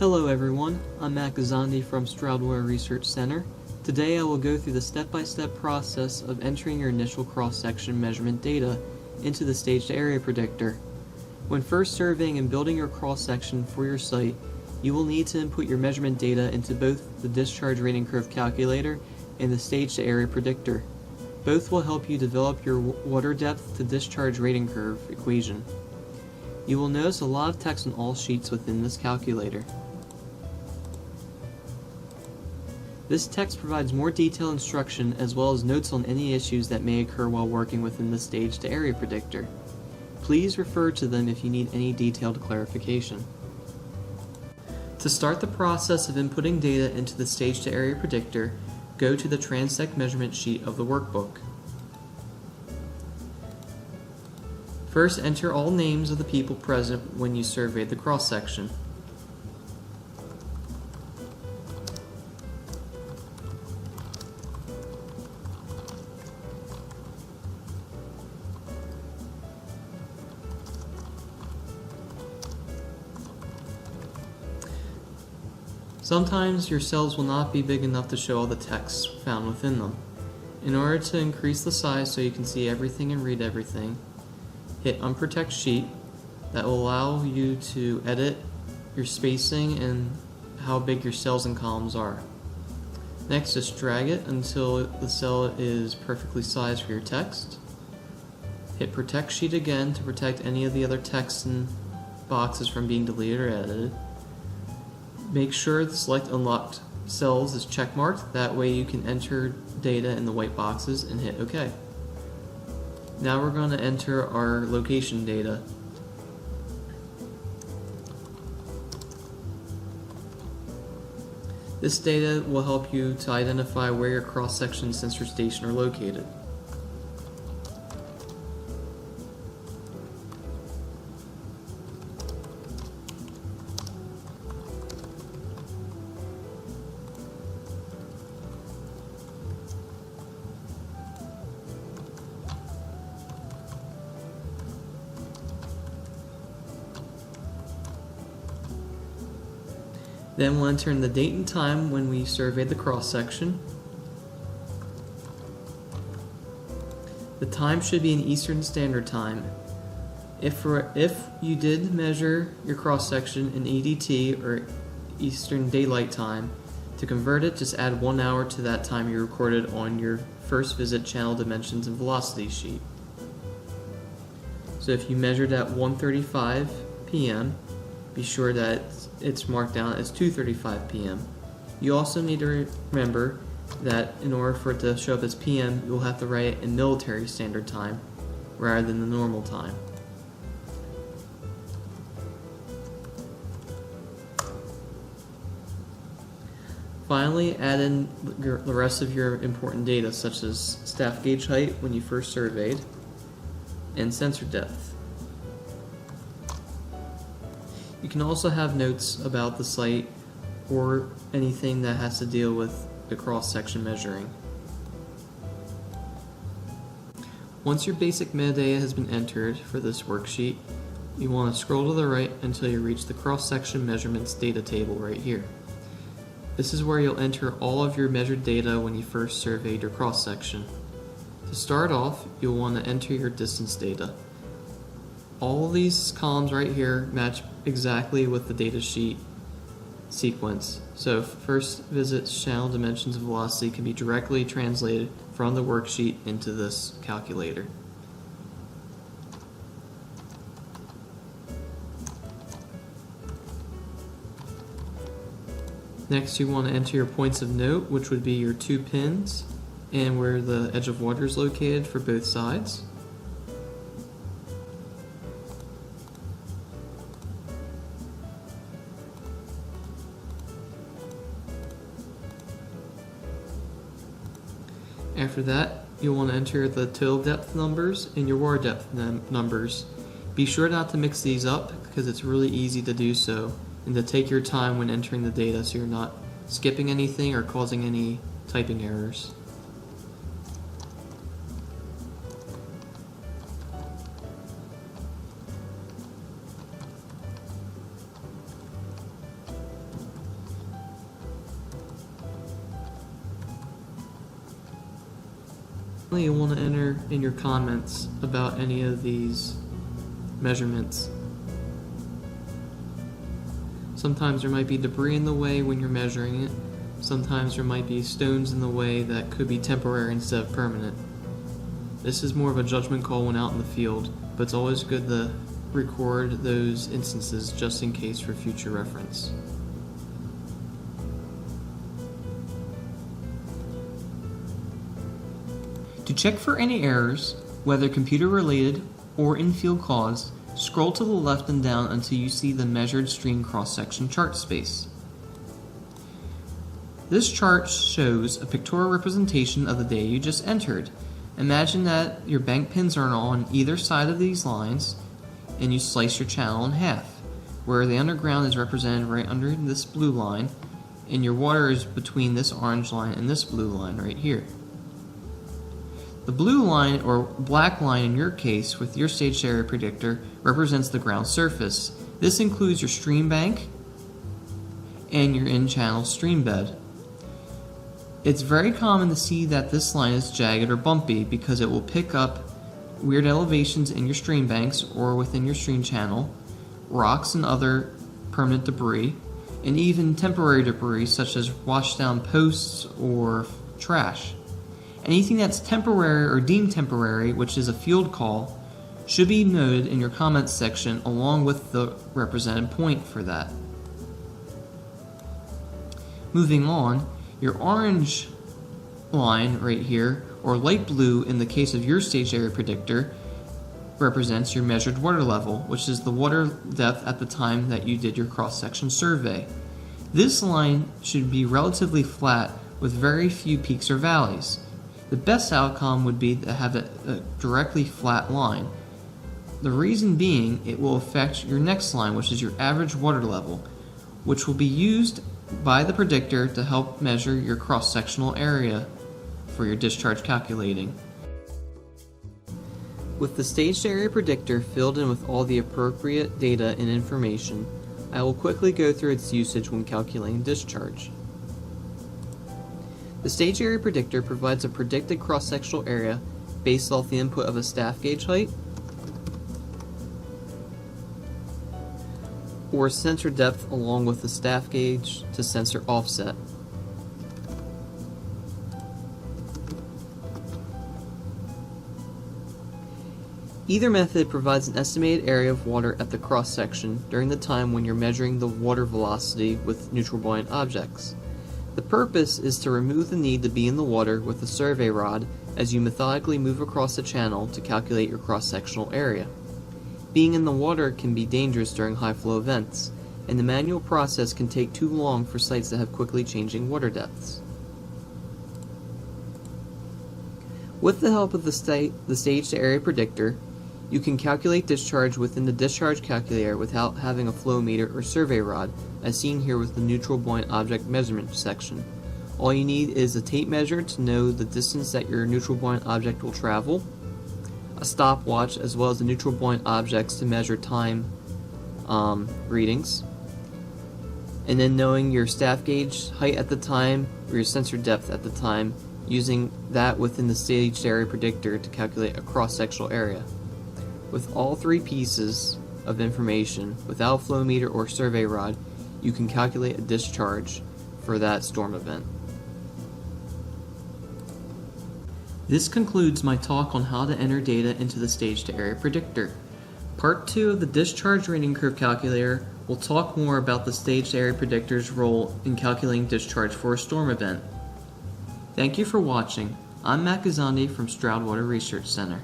Hello everyone, I'm Matt Gazandi from Stroud Research Center. Today I will go through the step-by-step process of entering your initial cross-section measurement data into the staged area predictor. When first surveying and building your cross-section for your site, you will need to input your measurement data into both the discharge rating curve calculator and the staged area predictor. Both will help you develop your water depth to discharge rating curve equation. You will notice a lot of text on all sheets within this calculator. This text provides more detailed instruction as well as notes on any issues that may occur while working within the staged area predictor. Please refer to them if you need any detailed clarification. To start the process of inputting data into the staged area predictor, go to the transect measurement sheet of the workbook. First, enter all names of the people present when you surveyed the cross-section. Sometimes your cells will not be big enough to show all the text found within them. In order to increase the size so you can see everything and read everything, hit Unprotect Sheet. That will allow you to edit your spacing and how big your cells and columns are. Next, just drag it until the cell is perfectly sized for your text. Hit Protect Sheet again to protect any of the other text and boxes from being deleted or edited. Make sure the Select Unlocked Cells is checkmarked, that way you can enter data in the white boxes and hit OK. Now we're going to enter our location data. This data will help you to identify where your cross-section sensor station are located. Then we'll enter in the date and time when we surveyed the cross-section. The time should be in Eastern Standard Time. If you did measure your cross-section in EDT or Eastern Daylight Time, to convert it, just add 1 hour to that time you recorded on your first visit channel dimensions and velocity sheet. So if you measured at 1:35 p.m., be sure that it's marked down as 2:35 p.m. You also need to remember that in order for it to show up as p.m., you'll have to write it in military standard time rather than the normal time. Finally, add in the rest of your important data, such as staff gauge height when you first surveyed and sensor depth. You can also have notes about the site or anything that has to deal with the cross-section measuring. Once your basic metadata has been entered for this worksheet, you want to scroll to the right until you reach the cross-section measurements data table right here. This is where you'll enter all of your measured data when you first surveyed your cross-section. To start off, you'll want to enter your distance data. All of these columns right here match exactly with the data sheet sequence. So first visit channel dimensions and velocity can be directly translated from the worksheet into this calculator. Next, you want to enter your points of note, which would be your 2 pins and where the edge of water is located for both sides. After that, you'll want to enter the total depth numbers and your water depth numbers. Be sure not to mix these up because it's really easy to do so, and to take your time when entering the data so you're not skipping anything or causing any typing errors. You'll want to enter in your comments about any of these measurements. Sometimes there might be debris in the way when you're measuring it. Sometimes there might be stones in the way that could be temporary instead of permanent. This is more of a judgment call when out in the field, but it's always good to record those instances just in case for future reference. To check for any errors, whether computer related or in-field caused, scroll to the left and down until you see the measured stream cross-section chart space. This chart shows a pictorial representation of the data you just entered. Imagine that your bank pins are on either side of these lines and you slice your channel in half, where the underground is represented right under this blue line and your water is between this orange line and this blue line right here. The blue line, or black line in your case with your staged area predictor, represents the ground surface. This includes your stream bank and your in-channel stream bed. It's very common to see that this line is jagged or bumpy because it will pick up weird elevations in your stream banks or within your stream channel, rocks and other permanent debris, and even temporary debris such as washed down posts or trash. Anything that's temporary or deemed temporary, which is a field call, should be noted in your comments section along with the represented point for that. Moving on, your orange line right here, or light blue in the case of your staged area predictor, represents your measured water level, which is the water depth at the time that you did your cross-section survey. This line should be relatively flat with very few peaks or valleys. The best outcome would be to have a directly flat line. The reason being, it will affect your next line, which is your average water level, which will be used by the predictor to help measure your cross-sectional area for your discharge calculating. With the staged area predictor filled in with all the appropriate data and information, I will quickly go through its usage when calculating discharge. The staged area predictor provides a predicted cross-sectional area based off the input of a staff gauge height or sensor depth along with the staff gauge to sensor offset. Either method provides an estimated area of water at the cross-section during the time when you're measuring the water velocity with neutral buoyant objects. The purpose is to remove the need to be in the water with a survey rod as you methodically move across the channel to calculate your cross-sectional area. Being in the water can be dangerous during high flow events, and the manual process can take too long for sites that have quickly changing water depths. With the help of the staged area predictor, you can calculate discharge within the discharge calculator without having a flow meter or survey rod, as seen here with the neutral buoyant object measurement section. All you need is a tape measure to know the distance that your neutral buoyant object will travel, a stopwatch, as well as the neutral buoyant objects to measure time readings, and then knowing your staff gauge height at the time or your sensor depth at the time, using that within the staged area predictor to calculate a cross-sectional area. With all three pieces of information, without a flow meter or survey rod, you can calculate a discharge for that storm event. This concludes my talk on how to enter data into the staged area predictor. Part 2 of the discharge rating curve calculator will talk more about the staged area predictor's role in calculating discharge for a storm event. Thank you for watching. I'm Matt Gazandi from Stroud Water Research Center.